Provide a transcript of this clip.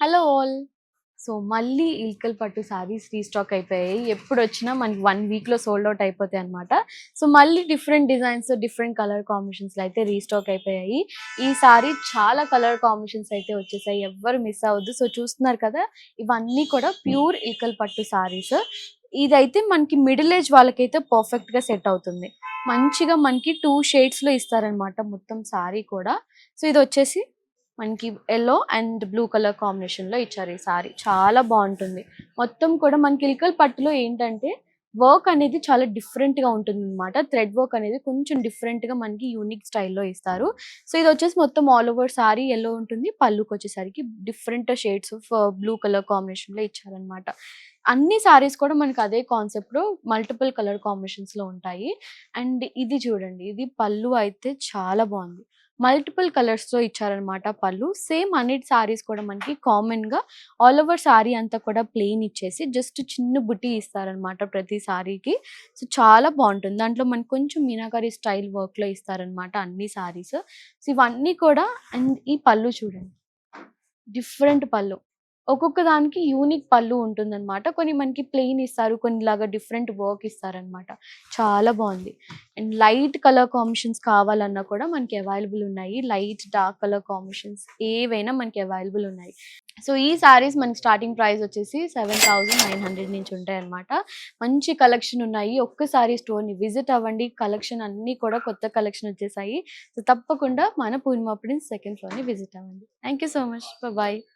Hello all. So, మళ్ళీ ఇల్కల్ పట్టు saris restock అయిపోయాయి. ఎప్పుడొచ్చినా మనకి 1 వీక్‌లో సోల్డ్ ఔట్ అయిపోతాయన్నమాట. సో, మళ్ళీ డిఫరెంట్ డిజైన్స్, డిఫరెంట్ కలర్ కాంబినేషన్స్‌లో అయితే రీస్టాక్ అయిపోయాయి. ఈసారి చాలా కలర్ కాంబినేషన్స్ అయితే వచ్చేసాయి. ఎవ్వరు మిస్ అవ్వద్దు. సో, చూస్తున్నారు కదా! ఇవన్నీ కూడా ప్యూర్ ఇల్కల్ పట్టు సారీస్. ఇదైతే మనకి మిడిల్ ఏజ్ వాళ్ళకైతే పర్ఫెక్ట్‌గా సెట్ అవుతుంది. మంచిగా మనకి 2 షేడ్స్‌లో ఇస్తారనమాట మొత్తం సారీ కూడా. సో, ఇదొచ్చేసి మనకి యెల్లో అండ్ బ్లూ కలర్ కాంబినేషన్‌లో ఇచ్చారు ఈ సారీ. చాలా బావుంటుంది. మొత్తం కూడా మనకి ఇల్కల్ పట్టులో ఏంటంటే, వర్క్ అనేది చాలా డిఫరెంట్‌గా ఉంటుందనమాట. థ్రెడ్ వర్క్ అనేది కొంచెం డిఫరెంట్‌గా మనకి యూనిక్ స్టైల్‌లో ఇస్తారు. సో, ఇదొచ్చేసి మొత్తం ఆల్ ఓవర్ సారీ యెల్లో ఉంటుంది. పళ్ళుకొచ్చేసరికి different shades of blue colour కాంబినేషన్‌లో ఇచ్చారనమాట. అన్ని సారీస్ కూడా మనకు అదే కాన్సెప్ట్‌లో మల్టిపుల్ కలర్ కాంబినేషన్స్‌లో ఉంటాయి. అండ్ ఇది చూడండి. ఇది పళ్ళు అయితే చాలా బావుంది. మల్టిపుల్ కలర్స్‌తో ఇచ్చారనమాట పళ్ళు. సేమ్ అన్నిటి సారీస్ కూడా మనకి కామన్‌గా ఆల్ ఓవర్ సారీ అంతా కూడా ప్లెయిన్ ఇచ్చేసి జస్ట్ చిన్న బుటీ ఇస్తారనమాట ప్రతి సారీకి. సో, చాలా బావుంటుంది. దాంట్లో మనకు కొంచెం మీనాకరి స్టైల్ వర్క్‌లో ఇస్తారనమాట అన్ని సారీస్. సో, ఇవన్నీ కూడా అండ్ ఈ పళ్ళు చూడండి. డిఫరెంట్ పళ్ళు. ఒక్కొక్క దానికి యూనిక్ పళ్ళు ఉంటుందనమాట. కొన్ని మనకి ప్లెయిన్ ఇస్తారు. కొన్నిలాగా డిఫరెంట్ వర్క్ ఇస్తారనమాట. చాలా బావుంది. అండ్ లైట్ కలర్ కాంబినేషన్స్ కావాలన్నా కూడా మనకి అవైలబుల్ ఉన్నాయి. లైట్, డార్క్ కలర్ కాంబినేషన్స్ ఏవైనా మనకి అవైలబుల్ ఉన్నాయి. సో, ఈ సారీస్ మనకి స్టార్టింగ్ ప్రైస్ వచ్చేసి 7,900 నుంచి ఉంటాయన్నమాట. మంచి కలెక్షన్ ఉన్నాయి. ఒక్కసారి స్టోర్‌ని విజిట్ అవ్వండి. కలెక్షన్ అన్నీ కూడా కొత్త కలెక్షన్ వచ్చేసాయి. సో, తప్పకుండా మన పూర్ణిమ ప్రిన్స్ సెకండ్ ఫ్లోర్‌ని విజిట్ అవ్వండి. Thank you so much. Bye.